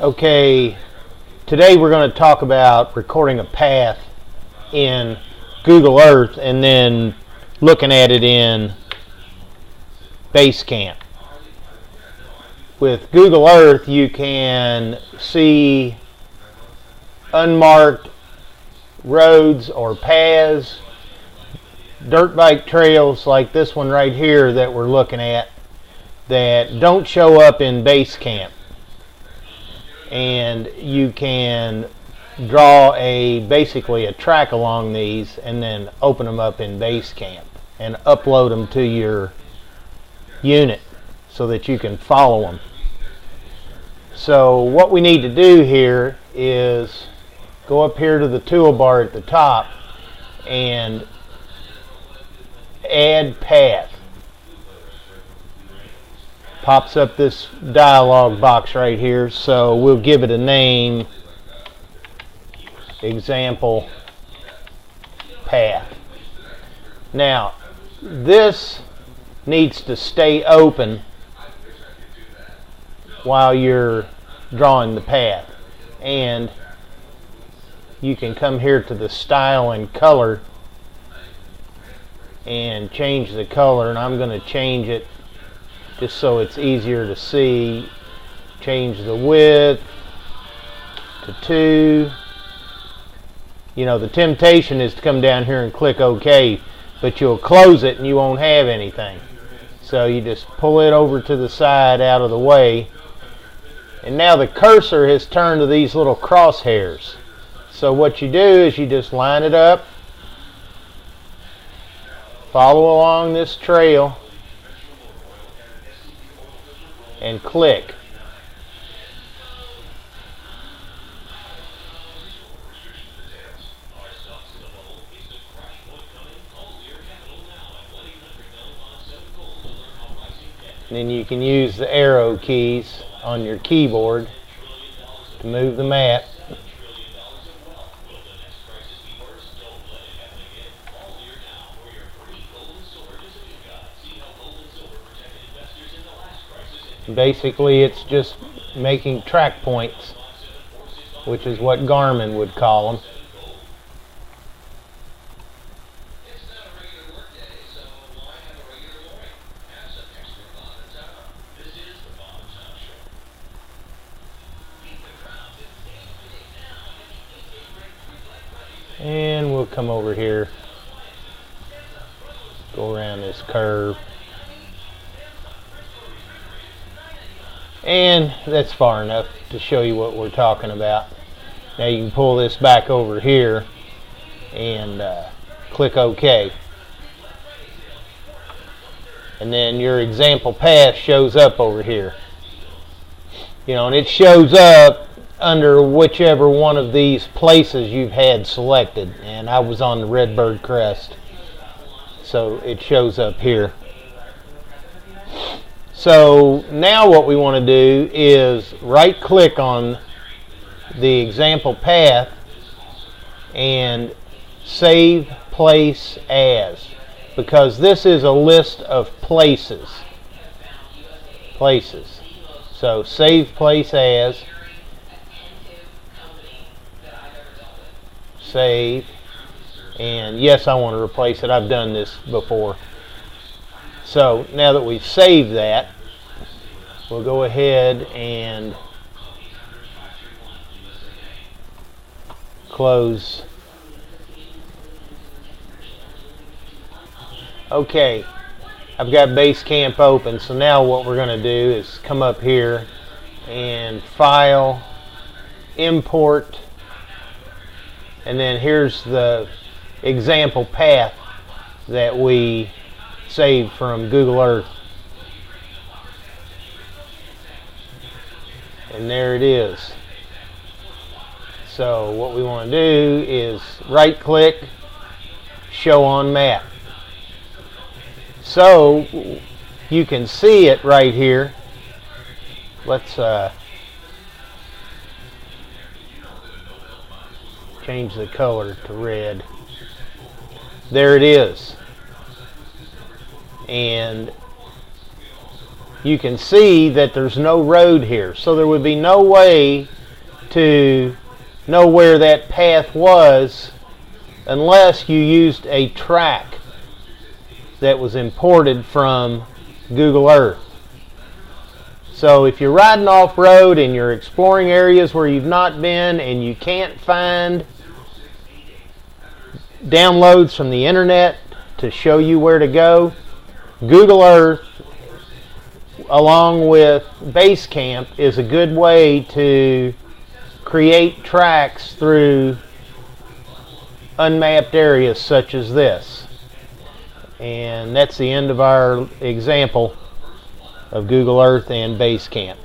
Okay, today we're going to talk about recording a path in Google Earth and then looking at it in Basecamp. With Google Earth, you can see unmarked roads or paths, dirt bike trails like this one right here that we're looking at that don't show up in Basecamp. And you can draw basically a track along these and then open them up in Basecamp and upload them to your unit so that you can follow them. So what we need to do here is go up here to the toolbar at the top and add path. Pops up this dialog box right here, so we'll give it a name, example path. Now this needs to stay open while you're drawing the path, and you can come here to the style and color and change the color, and I'm going to change it just so it's easier to see. Change the width to 2. You know, the temptation is to come down here and click OK, but you'll close it and you won't have anything. So you just pull it over to the side out of the way, and now the cursor has turned to these little crosshairs. So what you do is you just line it up, follow along this trail, and click. And then you can use the arrow keys on your keyboard to move the map. Basically, it's just making track points, which is what Garmin would call them. And we'll come over here, go around this curve. And that's far enough to show you what we're talking about. Now you can pull this back over here and click OK. And then your example path shows up over here. You know, and it shows up under whichever one of these places you've had selected. And I was on the Redbird Crest, so it shows up here. So now what we want to do is right click on the example path and save place as, because this is a list of places. So save place as, save, and yes, I want to replace it. I've done this before. So now that we've saved that, we'll go ahead and close. Okay, I've got Basecamp open, so now what we're going to do is come up here and File, Import, and then here's the example path that we saved from Google Earth. And there it is. So what we want to do is right click, show on map. So you can see it right here. Let's change the color to red. There it is. And you can see that there's no road here. So there would be no way to know where that path was unless you used a track that was imported from Google Earth. So if you're riding off-road and you're exploring areas where you've not been and you can't find downloads from the internet to show you where to go, Google Earth along with Basecamp is a good way to create tracks through unmapped areas such as this. And that's the end of our example of Google Earth and Basecamp.